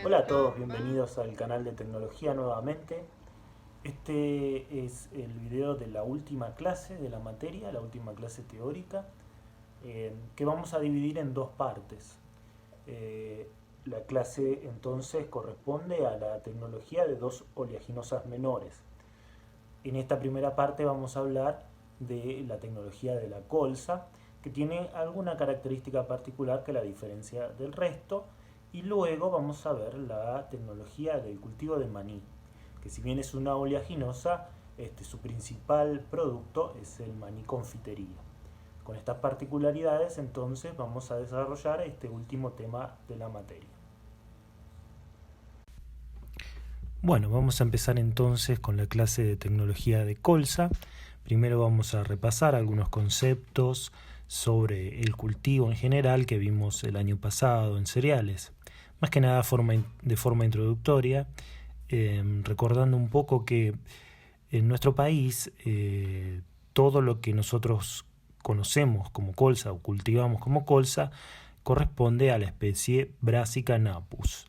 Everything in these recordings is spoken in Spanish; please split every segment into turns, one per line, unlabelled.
Hola a todos, bienvenidos al canal de tecnología nuevamente. Este es el video de la última clase de la materia, la última clase teórica, que vamos a dividir en dos partes. La clase entonces corresponde a la tecnología de dos oleaginosas menores. En esta primera parte vamos a hablar de la tecnología de la colza, que tiene alguna característica particular que la diferencia del resto, y luego vamos a ver la tecnología del cultivo de maní, que si bien es una oleaginosa, su principal producto es el maní confitería. Con estas particularidades entonces vamos a desarrollar este último tema de la materia. Bueno, vamos a empezar entonces con la clase de tecnología de colza. Primero vamos a repasar algunos conceptos sobre el cultivo en general que vimos el año pasado en cereales. Más que nada de forma introductoria, recordando un poco que en nuestro país todo lo que nosotros conocemos como colza o cultivamos como colza corresponde a la especie Brassica napus.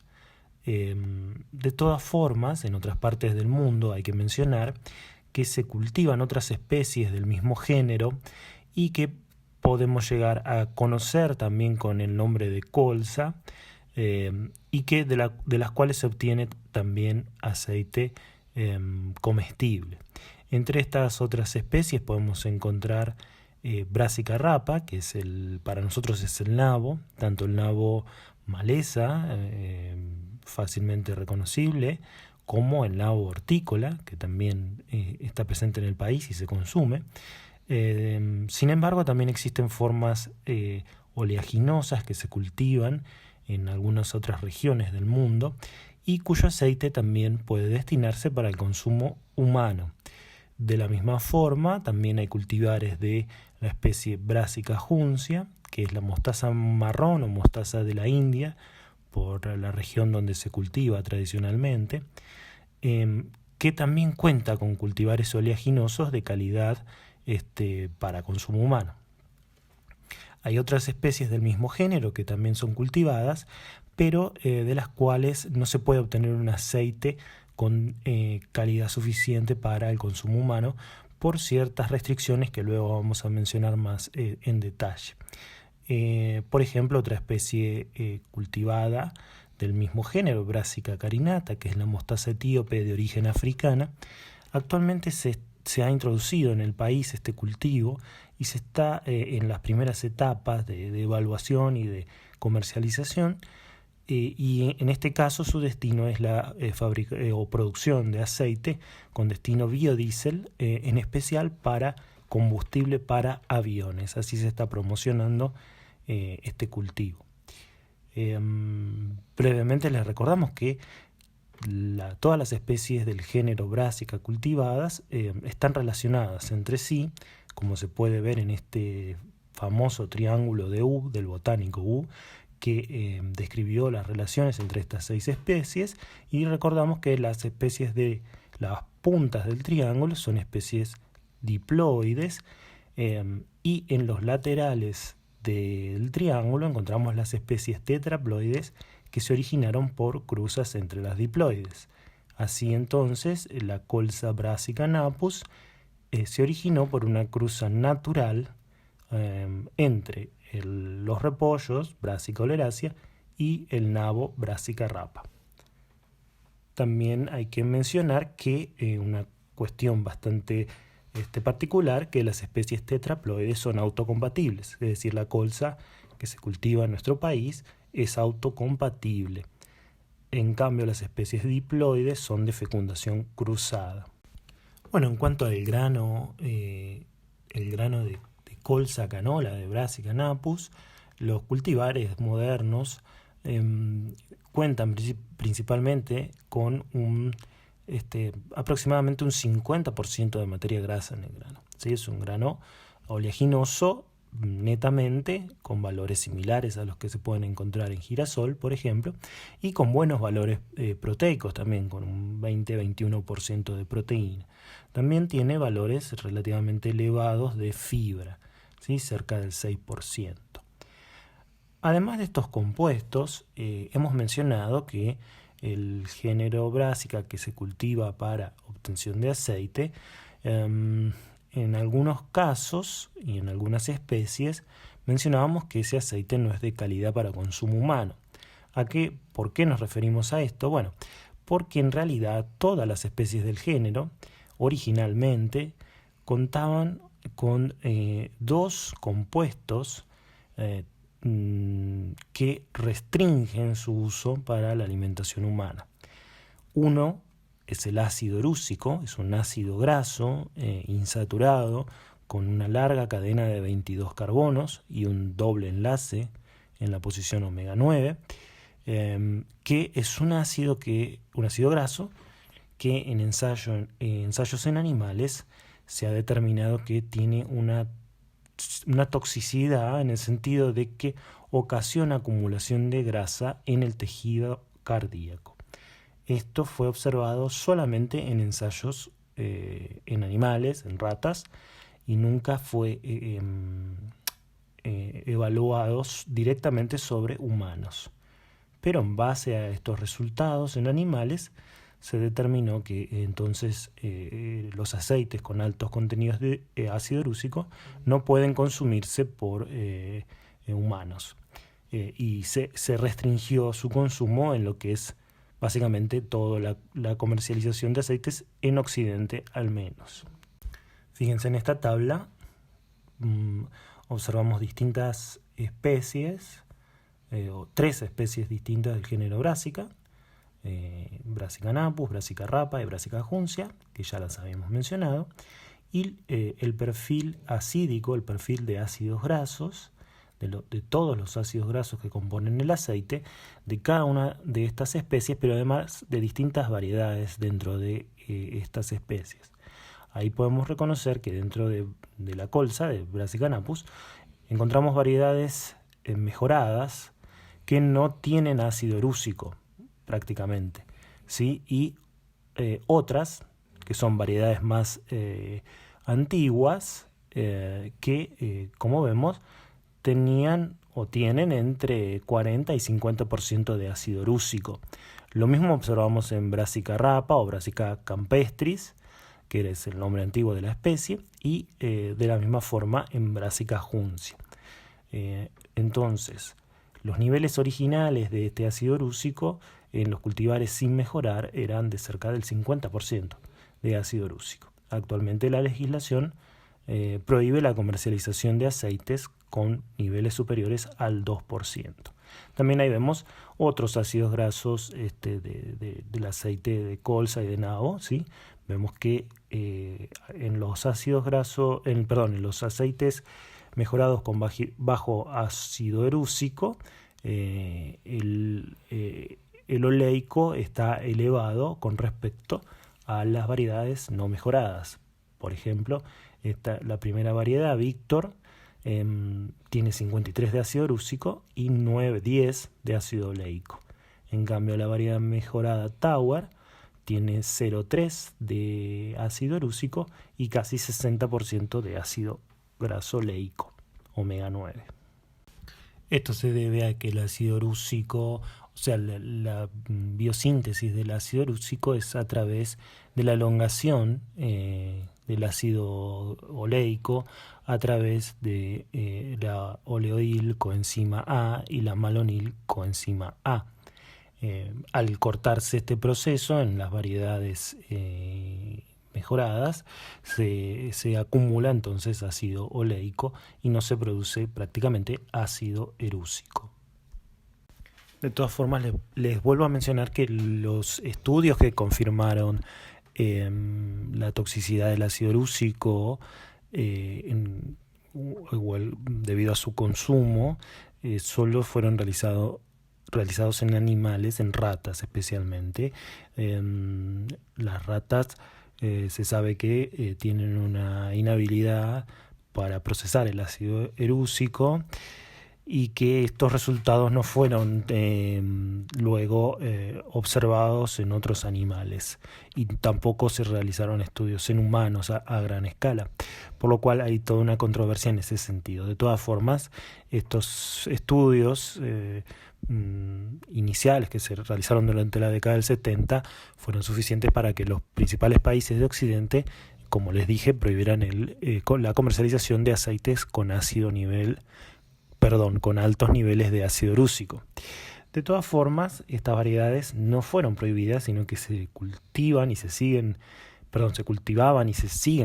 De todas formas, en otras partes del mundo hay que mencionar que se cultivan otras especies del mismo género y que podemos llegar a conocer también con el nombre de colza, y que de las cuales se obtiene también aceite comestible. Entre estas otras especies podemos encontrar Brassica rapa, que es para nosotros es el nabo, tanto el nabo maleza, fácilmente reconocible, como el nabo hortícola, que también está presente en el país y se consume. Sin embargo, también existen formas oleaginosas que se cultivan en algunas otras regiones del mundo y cuyo aceite también puede destinarse para el consumo humano. De la misma forma, también hay cultivares de la especie Brassica juncia, que es la mostaza marrón o mostaza de la India, por la región donde se cultiva tradicionalmente, que también cuenta con cultivares oleaginosos de calidad para consumo humano. Hay otras especies del mismo género que también son cultivadas, pero de las cuales no se puede obtener un aceite con calidad suficiente para el consumo humano por ciertas restricciones que luego vamos a mencionar más en detalle. Por ejemplo, otra especie cultivada del mismo género, Brassica carinata, que es la mostaza etíope de origen africana, actualmente se ha introducido en el país este cultivo y se está en las primeras etapas de evaluación y de comercialización, y en este caso su destino es la o producción de aceite con destino biodiesel, en especial para combustible para aviones. Así se está promocionando este cultivo. Brevemente les recordamos que todas las especies del género Brassica cultivadas están relacionadas entre sí, como se puede ver en este famoso triángulo de U, del botánico U, que describió las relaciones entre estas 6 especies, y recordamos que las especies de las puntas del triángulo son especies diploides, y en los laterales del triángulo encontramos las especies tetraploides que se originaron por cruzas entre las diploides. Así entonces, la colza Brassica napus se originó por una cruza natural entre los repollos Brassica oleracea y el nabo Brassica rapa. También hay que mencionar que una cuestión bastante particular, que las especies tetraploides son autocompatibles, es decir, la colza que se cultiva en nuestro país es autocompatible. En cambio, las especies diploides son de fecundación cruzada. Bueno, en cuanto al grano, el grano de colza canola de Brassica napus, los cultivares modernos cuentan principalmente con aproximadamente un 50% de materia grasa en el grano. ¿Sí? Es un grano oleaginoso netamente, con valores similares a los que se pueden encontrar en girasol, por ejemplo, y con buenos valores proteicos también, con un 20-21% de proteína. También tiene valores relativamente elevados de fibra, ¿sí? Cerca del 6%. Además de estos compuestos, hemos mencionado que el género Brassica que se cultiva para obtención de aceite, en algunos casos y en algunas especies mencionábamos que ese aceite no es de calidad para consumo humano. ¿Por qué nos referimos a esto? Bueno, porque en realidad todas las especies del género originalmente contaban con dos compuestos que restringen su uso para la alimentación humana. Uno es el ácido erúsico, es un ácido graso insaturado con una larga cadena de 22 carbonos y un doble enlace en la posición omega 9, que es un ácido graso que en ensayos en animales se ha determinado que tiene una toxicidad en el sentido de que ocasiona acumulación de grasa en el tejido cardíaco. Esto fue observado solamente en ensayos en animales, en ratas, y nunca fue evaluado directamente sobre humanos. Pero en base a estos resultados en animales, se determinó que entonces los aceites con altos contenidos de ácido erúsico no pueden consumirse por humanos. Y se restringió su consumo en lo que es básicamente toda la comercialización de aceites en Occidente al menos. Fíjense en esta tabla, observamos distintas especies, o 3 especies distintas del género Brassica, Brassica napus, Brassica rapa y Brassica juncia, que ya las habíamos mencionado, y el perfil acídico, el perfil de ácidos grasos, de todos los ácidos grasos que componen el aceite, de cada una de estas especies, pero además de distintas variedades dentro de estas especies. Ahí podemos reconocer que dentro de la colza, de Brassica napus, encontramos variedades mejoradas que no tienen ácido erúsico prácticamente, ¿sí? Y otras que son variedades más antiguas que, como vemos, tenían o tienen entre 40 y 50% de ácido erúsico. Lo mismo observamos en Brassica rapa o Brassica campestris, que es el nombre antiguo de la especie, y de la misma forma en Brassica juncia. Entonces, los niveles originales de este ácido erúsico en los cultivares sin mejorar eran de cerca del 50% de ácido erúsico. Actualmente la legislación prohíbe la comercialización de aceites con niveles superiores al 2%. También ahí vemos otros ácidos grasos del aceite de colza y de nabo, ¿sí? Vemos que en los ácidos grasos, en los aceites mejorados con bajo ácido erúsico, el oleico está elevado con respecto a las variedades no mejoradas. Por ejemplo, la primera variedad, Víctor, tiene 53 de ácido erúsico y 10 de ácido oleico. En cambio, la variedad mejorada Tower tiene 0,3 de ácido erúsico y casi 60% de ácido graso oleico, omega 9. Esto se debe a que el ácido erúsico, o sea, la biosíntesis del ácido erúsico es a través de la elongación del ácido oleico a través de la oleoil coenzima A y la malonil coenzima A. Al cortarse este proceso en las variedades mejoradas, se acumula entonces ácido oleico y no se produce prácticamente ácido erúsico. De todas formas, les vuelvo a mencionar que los estudios que confirmaron la toxicidad del ácido erúsico debido a su consumo solo fueron realizados en animales, en ratas especialmente. Las ratas se sabe que tienen una inhabilidad para procesar el ácido erúsico y que estos resultados no fueron luego observados en otros animales y tampoco se realizaron estudios en humanos a gran escala, por lo cual hay toda una controversia en ese sentido. De todas formas, estos estudios iniciales que se realizaron durante la década del 70 fueron suficientes para que los principales países de Occidente, como les dije, prohibieran la comercialización de aceites con con altos niveles de ácido urúcico. De todas formas, estas variedades no fueron prohibidas, sino que se cultivaban y se siguen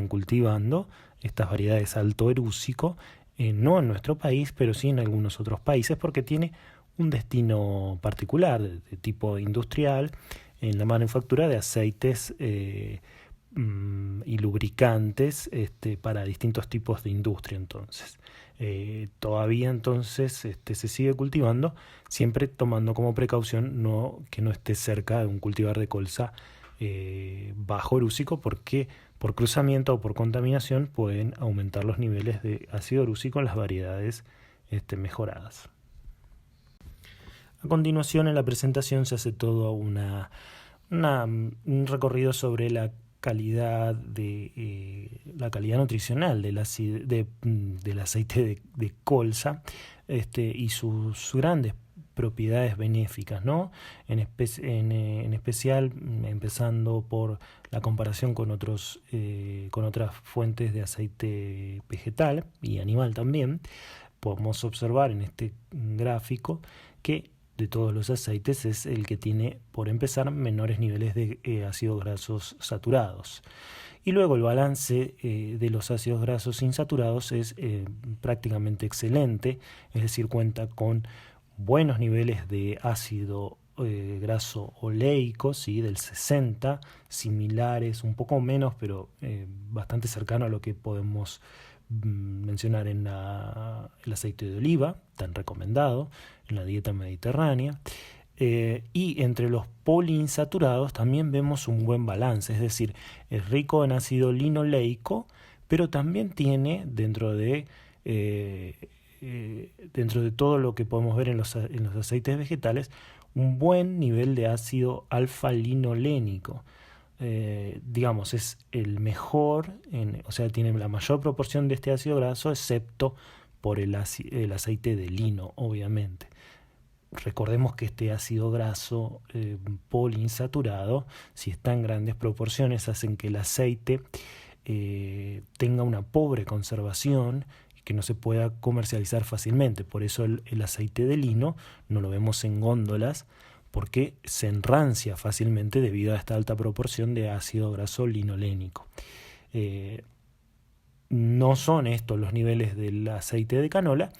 cultivando estas variedades alto urúcico, no en nuestro país, pero sí en algunos otros países, porque tiene un destino particular de tipo industrial en la manufactura de aceites y lubricantes para distintos tipos de industria. Entonces todavía se sigue cultivando, siempre tomando como precaución que no esté cerca de un cultivar de colza bajo urúcico, porque por cruzamiento o por contaminación pueden aumentar los niveles de ácido urúcico en las variedades mejoradas. A continuación, en la presentación se hace todo un recorrido sobre la calidad nutricional del aceite de colza y sus grandes propiedades benéficas, ¿no? En especial, empezando por la comparación con otras fuentes de aceite vegetal y animal también, podemos observar en este gráfico que de todos los aceites es el que tiene, por empezar, menores niveles de ácidos grasos saturados. Y luego el balance de los ácidos grasos insaturados es prácticamente excelente, es decir, cuenta con buenos niveles de ácido graso oleico, ¿sí? Del 60, similares, un poco menos, pero bastante cercano a lo que podemos mencionar en el aceite de oliva, tan recomendado en la dieta mediterránea. Y entre los poliinsaturados también vemos un buen balance, es decir, es rico en ácido linoleico, pero también tiene dentro de todo lo que podemos ver en los aceites vegetales, un buen nivel de ácido alfa-linolénico. Digamos, es el mejor, o sea, tiene la mayor proporción de este ácido graso, excepto por el aceite de lino, obviamente. Recordemos que este ácido graso poliinsaturado, si está en grandes proporciones, hacen que el aceite tenga una pobre conservación y que no se pueda comercializar fácilmente. Por eso el aceite de lino no lo vemos en góndolas, porque se enrancia fácilmente debido a esta alta proporción de ácido graso linolénico. No son estos los niveles del aceite de canola,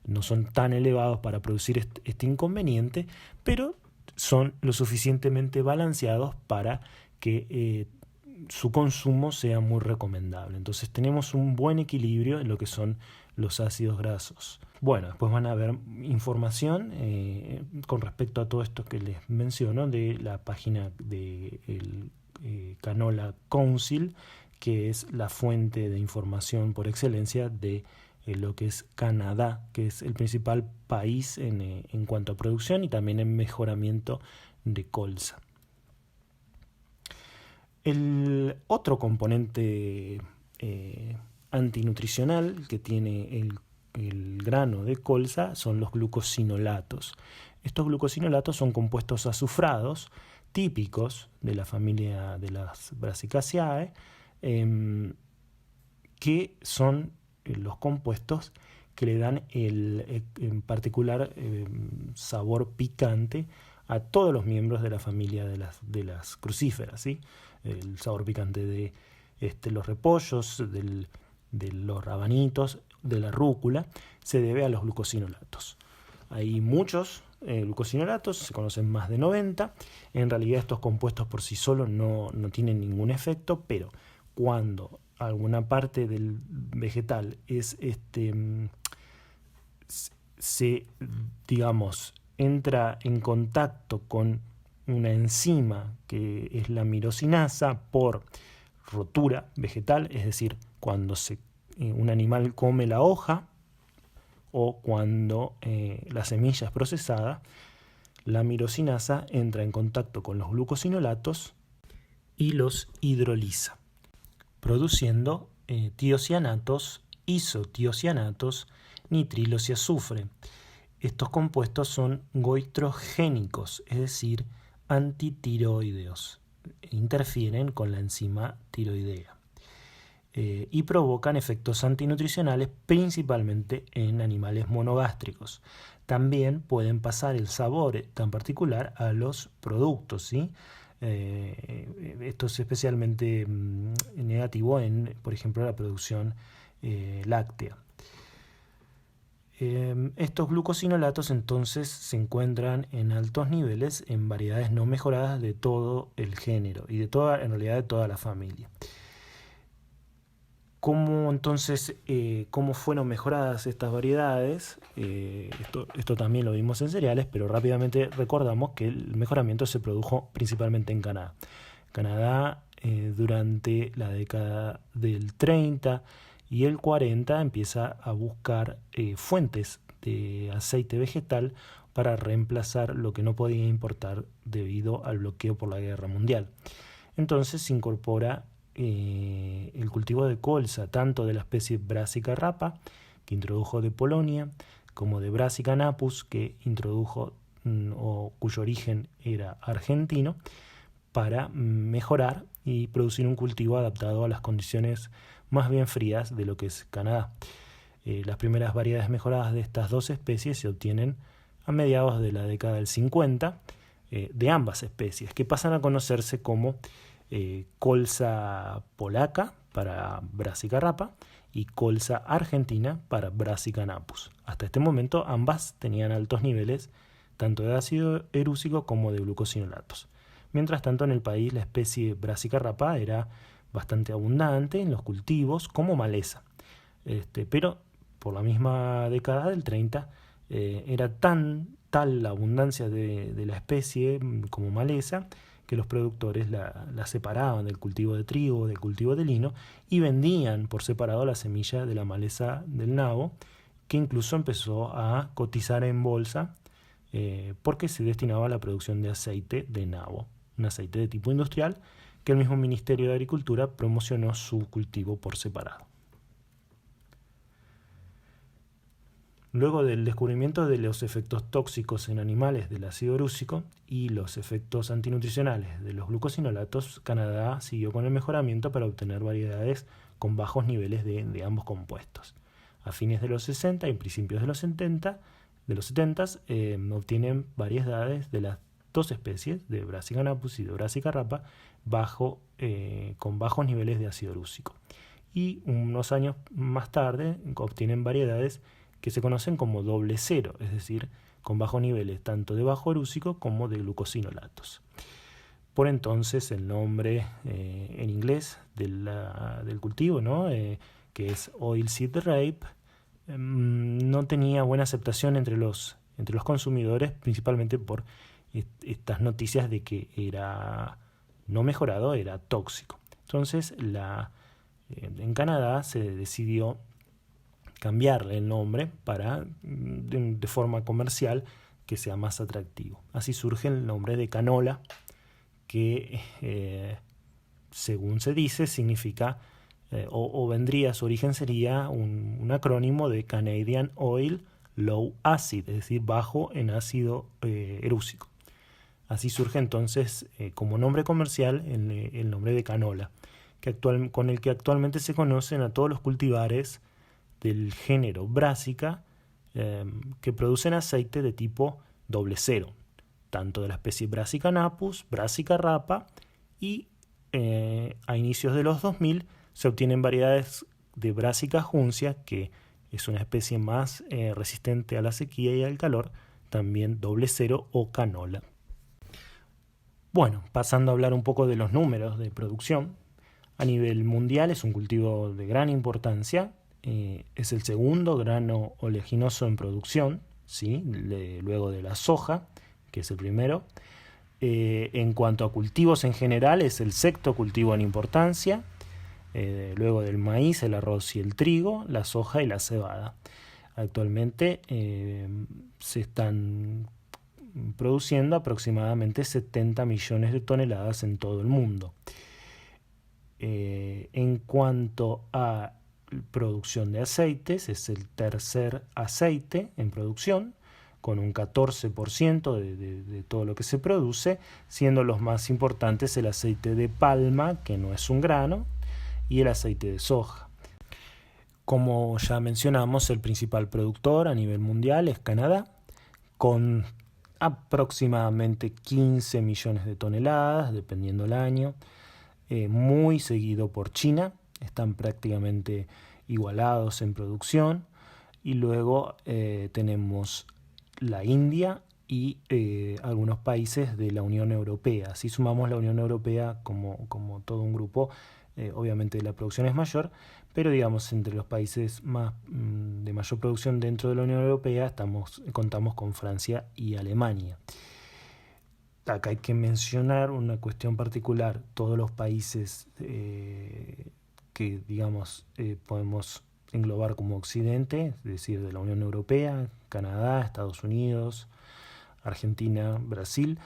no son tan elevados para producir este inconveniente, pero son lo suficientemente balanceados para que su consumo sea muy recomendable. Entonces tenemos un buen equilibrio en lo que son los ácidos grasos. Bueno, después van a ver información con respecto a todo esto que les menciono de la página del Canola Council, que es la fuente de información por excelencia de lo que es Canadá, que es el principal país en cuanto a producción y también en mejoramiento de colza. El otro componente antinutricional que tiene el grano de colza son los glucosinolatos. Estos glucosinolatos son compuestos azufrados típicos de la familia de las Brassicaceae, que son los compuestos que le dan en particular sabor picante a todos los miembros de la familia de las crucíferas, ¿sí? El sabor picante de los repollos, de los rabanitos, de la rúcula, se debe a los glucosinolatos. Hay muchos glucosinolatos, se conocen más de 90. En realidad estos compuestos por sí solos no tienen ningún efecto, pero cuando alguna parte del vegetal entra en contacto con una enzima que es la mirosinasa por rotura vegetal, es decir, cuando un animal come la hoja o cuando la semilla es procesada, la mirosinasa entra en contacto con los glucosinolatos y los hidroliza, produciendo tiocianatos, isotiocianatos, nitrilos y azufre. Estos compuestos son goitrogénicos, es decir, antitiroideos. Interfieren con la enzima tiroidea y provocan efectos antinutricionales principalmente en animales monogástricos. También pueden pasar el sabor tan particular a los productos, ¿sí? Esto es especialmente negativo en, por ejemplo, la producción láctea. Estos glucosinolatos entonces se encuentran en altos niveles en variedades no mejoradas de todo el género y en realidad de toda la familia. ¿Cómo fueron mejoradas estas variedades? Esto también lo vimos en cereales, pero rápidamente recordamos que el mejoramiento se produjo principalmente en Canadá. Canadá, durante la década del 30 y el 40, empieza a buscar fuentes de aceite vegetal para reemplazar lo que no podía importar debido al bloqueo por la Guerra Mundial. Entonces se incorpora el cultivo de colza, tanto de la especie Brassica rapa, que introdujo de Polonia, como de Brassica napus, que introdujo o cuyo origen era argentino, para mejorar y producir un cultivo adaptado a las condiciones más bien frías de lo que es Canadá. Las primeras variedades mejoradas de estas dos especies se obtienen a mediados de la década del 50 de ambas especies, que pasan a conocerse como colza polaca para Brassica rapa y colza argentina para Brassica napus. Hasta este momento ambas tenían altos niveles tanto de ácido erúsico como de glucosinolatos. Mientras tanto, en el país la especie Brassica rapa era bastante abundante en los cultivos como maleza. Pero por la misma década del 30 era tal la abundancia de la especie como maleza que los productores la separaban del cultivo de trigo, del cultivo de lino, y vendían por separado la semilla de la maleza del nabo, que incluso empezó a cotizar en bolsa porque se destinaba a la producción de aceite de nabo, un aceite de tipo industrial que el mismo Ministerio de Agricultura promocionó su cultivo por separado. Luego del descubrimiento de los efectos tóxicos en animales del ácido erúsico y los efectos antinutricionales de los glucosinolatos, Canadá siguió con el mejoramiento para obtener variedades con bajos niveles de ambos compuestos. A fines de los 60 y principios de los 70, obtienen variedades de las dos especies, de Brassica napus y de Brassica rapa, con bajos niveles de ácido erúsico. Y unos años más tarde obtienen variedades que se conocen como doble cero, es decir, con bajos niveles tanto de bajo erúsico como de glucosinolatos. Por entonces el nombre en inglés del cultivo, ¿no? Que es oilseed rape, no tenía buena aceptación entre los consumidores, principalmente por estas noticias de que era no mejorado, era tóxico. Entonces en Canadá se decidió cambiarle el nombre para de forma comercial que sea más atractivo. Así surge el nombre de canola, que según se dice significa su origen sería un acrónimo de Canadian Oil Low Acid, es decir, bajo en ácido erúsico. Así surge entonces como nombre comercial el nombre de canola, con el que actualmente se conocen a todos los cultivares del género Brassica que producen aceite de tipo doble cero, tanto de la especie Brassica napus, Brassica rapa, y a inicios de los 2000 se obtienen variedades de Brassica juncia, que es una especie más resistente a la sequía y al calor, también doble cero o canola. Bueno, pasando a hablar un poco de los números de producción, a nivel mundial es un cultivo de gran importancia. Es el segundo grano oleaginoso en producción, ¿sí? Luego de la soja, que es el primero. En cuanto a cultivos en general, es el sexto cultivo en importancia, luego del maíz, el arroz y el trigo, la soja y la cebada. Actualmente se están produciendo aproximadamente 70 millones de toneladas en todo el mundo. En cuanto a producción de aceites, es el tercer aceite en producción, con un 14% de todo lo que se produce, siendo los más importantes el aceite de palma, que no es un grano, y el aceite de soja. Como ya mencionamos, el principal productor a nivel mundial es Canadá, con aproximadamente 15 millones de toneladas, dependiendo del año, muy seguido por China, están prácticamente igualados en producción, y luego tenemos la India y algunos países de la Unión Europea. Si sumamos la Unión Europea como todo un grupo, obviamente la producción es mayor, pero digamos entre los países de mayor producción dentro de la Unión Europea contamos con Francia y Alemania. Acá hay que mencionar una cuestión particular: todos los países que digamos podemos englobar como Occidente, es decir, de la Unión Europea, Canadá, Estados Unidos, Argentina, Brasil,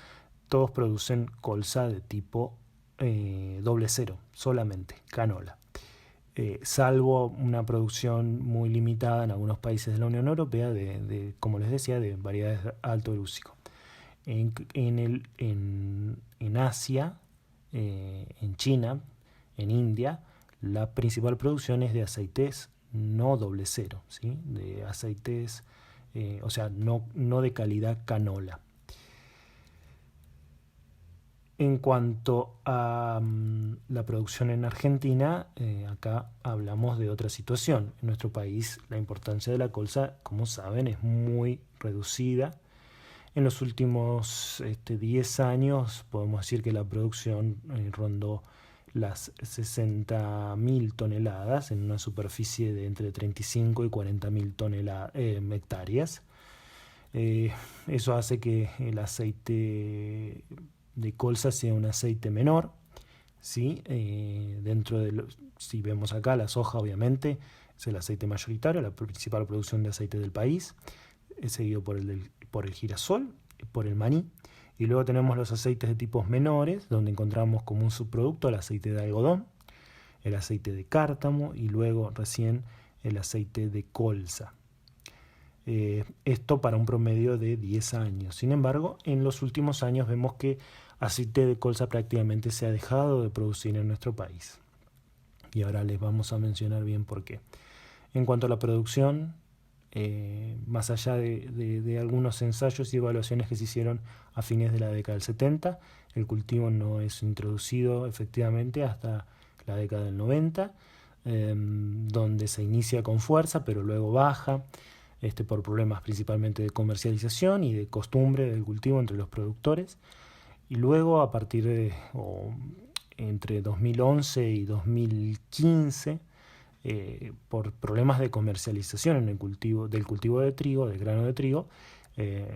todos producen colza de tipo 00, solamente, canola. Salvo una producción muy limitada en algunos países de la Unión Europea como les decía, de variedades de alto lúcico. En Asia, en China, en India, la principal producción es de aceites no 00, ¿sí? De aceites, o sea, no de calidad canola. En cuanto a la producción en Argentina, acá hablamos de otra situación. En nuestro país la importancia de la colza, como saben, es muy reducida. En los últimos 10 años podemos decir que la producción rondó las 60.000 toneladas en una superficie de entre 35 y 40.000 hectáreas. Eso hace que el aceite de colza sea un aceite menor, ¿sí? Si vemos acá, la soja obviamente es el aceite mayoritario, la principal producción de aceite del país, seguido por el girasol, por el maní, y luego tenemos los aceites de tipos menores, donde encontramos como un subproducto el aceite de algodón, el aceite de cártamo y luego recién el aceite de colza. Esto para un promedio de 10 años. Sin embargo, en los últimos años vemos que aceite de colza prácticamente se ha dejado de producir en nuestro país. Y ahora les vamos a mencionar bien por qué. En cuanto a la producción, más allá de algunos ensayos y evaluaciones que se hicieron a fines de la década del 70, el cultivo no es introducido efectivamente hasta la década del 90, donde se inicia con fuerza, pero luego baja, por problemas principalmente de comercialización y de costumbre del cultivo entre los productores. Y luego a partir entre 2011 y 2015, por problemas de comercialización en el cultivo de trigo, del grano de trigo,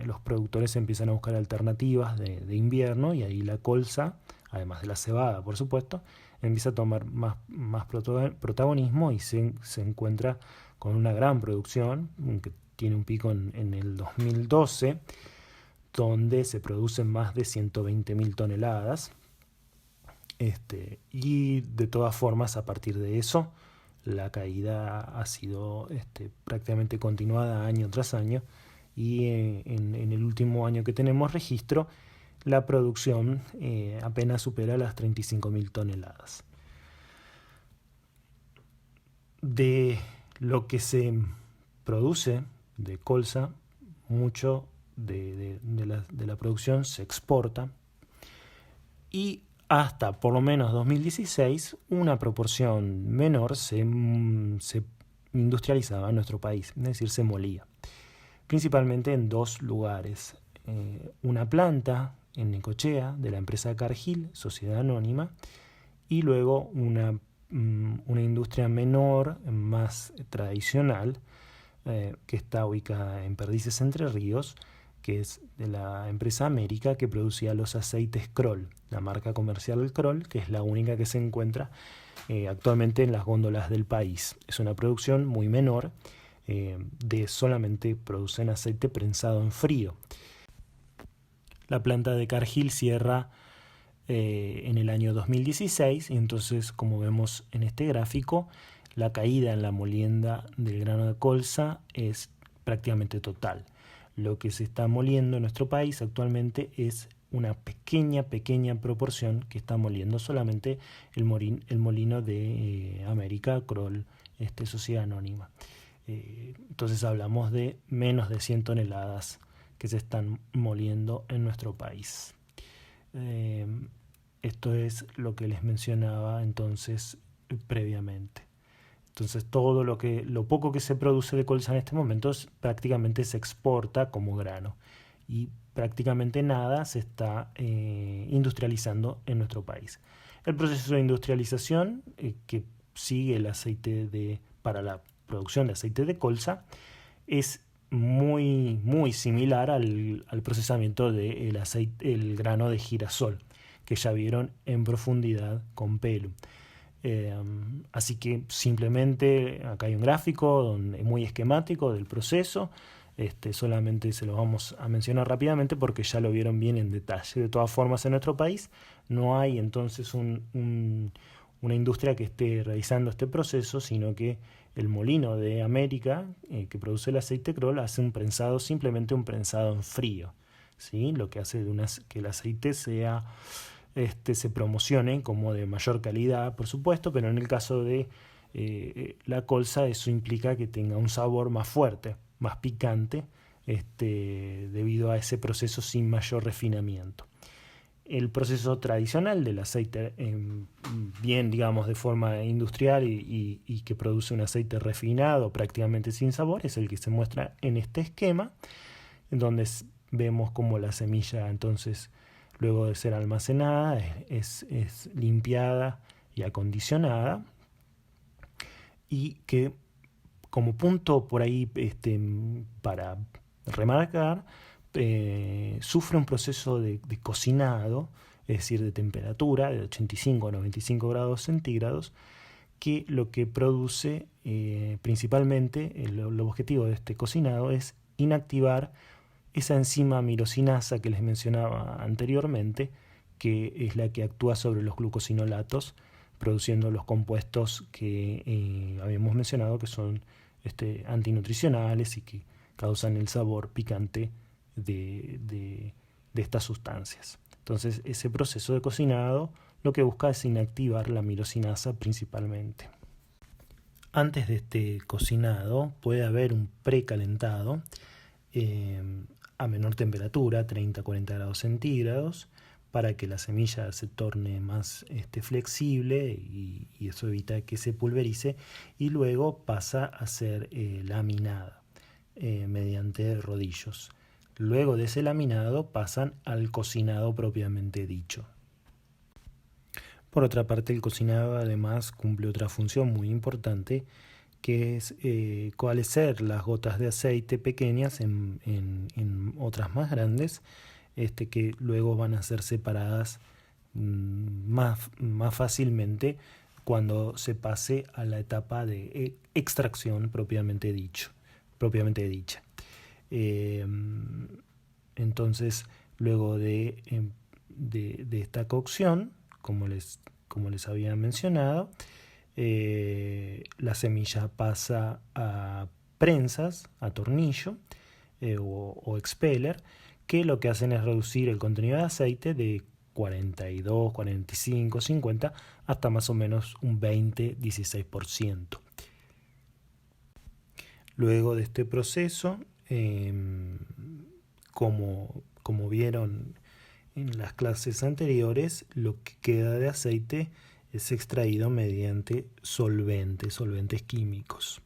los productores empiezan a buscar alternativas de invierno, y ahí la colza, además de la cebada por supuesto, empieza a tomar más protagonismo y se encuentra con una gran producción que tiene un pico en el 2012, donde se producen más de 120.000 toneladas. Y de todas formas, a partir de eso, la caída ha sido prácticamente continuada año tras año, y en el último año que tenemos registro, la producción apenas supera las 35.000 toneladas. De lo que se produce de colza, mucho de la producción se exporta, y hasta por lo menos 2016 una proporción menor se industrializaba en nuestro país, es decir, se molía, principalmente en dos lugares: una planta en Necochea de la empresa Cargill, sociedad anónima, y luego una industria menor, más tradicional, que está ubicada en Perdices, Entre Ríos, que es de la empresa América, que producía los aceites Kroll, la marca comercial del Kroll, que es la única que se encuentra actualmente en las góndolas del país. Es una producción muy menor, solamente producen aceite prensado en frío. La planta de Cargill cierra en el año 2016 y entonces, como vemos en este gráfico, la caída en la molienda del grano de colza es prácticamente total. Lo que se está moliendo en nuestro país actualmente es una pequeña proporción que está moliendo solamente el molino de América Kroll, Sociedad Anónima. Entonces hablamos de menos de 100 toneladas que se están moliendo en nuestro país. Esto es lo que les mencionaba entonces previamente. Entonces todo lo poco que se produce de colza en este momento prácticamente se exporta como grano y prácticamente nada se está industrializando en nuestro país. El proceso de industrialización que sigue el aceite para la producción de aceite de colza es muy similar al procesamiento del grano de girasol, que ya vieron en profundidad con pelo. Así que simplemente acá hay un gráfico muy esquemático del proceso. Solamente se lo vamos a mencionar rápidamente porque ya lo vieron bien en detalle. De todas formas, en nuestro país no hay entonces una industria que esté realizando este proceso, sino que el molino de América, que produce el aceite Kroll, hace simplemente un prensado en frío, ¿sí? Lo que hace que el aceite sea se promocione como de mayor calidad, por supuesto, pero en el caso de la colza eso implica que tenga un sabor más fuerte, más picante, debido a ese proceso sin mayor refinamiento. El proceso tradicional del aceite, bien digamos de forma industrial y que produce un aceite refinado prácticamente sin sabor, es el que se muestra en este esquema, en donde vemos como la semilla entonces, luego de ser almacenada, es limpiada y acondicionada, y que como punto por ahí para remarcar, sufre un proceso de cocinado, es decir, de temperatura de 85 a 95 grados centígrados, que lo que produce principalmente, el objetivo de este cocinado es inactivar esa enzima mirosinasa que les mencionaba anteriormente, que es la que actúa sobre los glucosinolatos, produciendo los compuestos que habíamos mencionado, que son antinutricionales y que causan el sabor picante de estas sustancias. Entonces, ese proceso de cocinado lo que busca es inactivar la mirosinasa principalmente. Antes de este cocinado puede haber un precalentado a menor temperatura, 30-40 grados centígrados, para que la semilla se torne más flexible y eso evita que se pulverice, y luego pasa a ser laminada mediante rodillos. Luego de ese laminado pasan al cocinado propiamente dicho. Por otra parte, el cocinado además cumple otra función muy importante, que es coalescer las gotas de aceite pequeñas en otras más grandes, que luego van a ser separadas más fácilmente cuando se pase a la etapa de extracción propiamente dicha. Entonces, luego de esta cocción, como les había mencionado, la semilla pasa a prensas, a tornillo o expeller, que lo que hacen es reducir el contenido de aceite de 42, 45, 50 hasta más o menos un 20-16%. Luego de este proceso, como vieron en las clases anteriores, lo que queda de aceite es extraído mediante solventes químicos.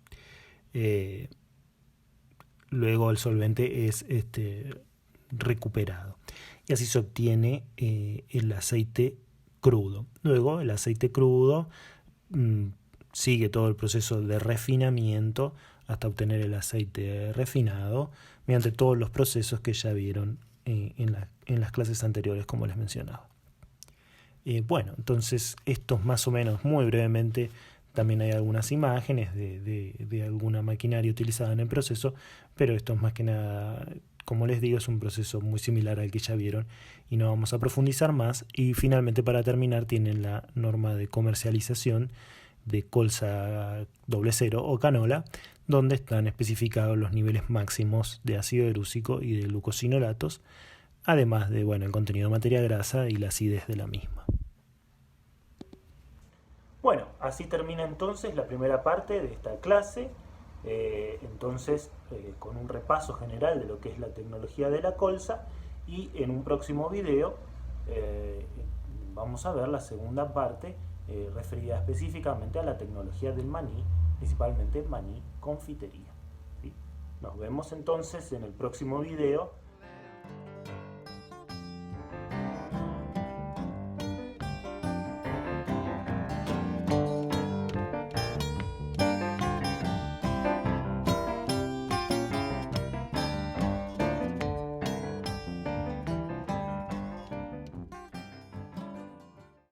Luego el solvente es recuperado y así se obtiene el aceite crudo. Luego el aceite crudo sigue todo el proceso de refinamiento hasta obtener el aceite refinado mediante todos los procesos que ya vieron en las clases anteriores, como les mencionaba. Bueno, entonces esto es más o menos muy brevemente También hay algunas imágenes de alguna maquinaria utilizada en el proceso, pero esto es más que nada, como les digo, es un proceso muy similar al que ya vieron y no vamos a profundizar más. Y finalmente, para terminar, tienen la norma de comercialización de colza 00 o canola, donde están especificados los niveles máximos de ácido erúsico y de glucosinolatos, además de el contenido de materia grasa y la acidez de la misma. Bueno, así termina entonces la primera parte de esta clase. Con un repaso general de lo que es la tecnología de la colza, y en un próximo video vamos a ver la segunda parte referida específicamente a la tecnología del maní, principalmente maní confitería. ¿Sí? Nos vemos entonces en el próximo video.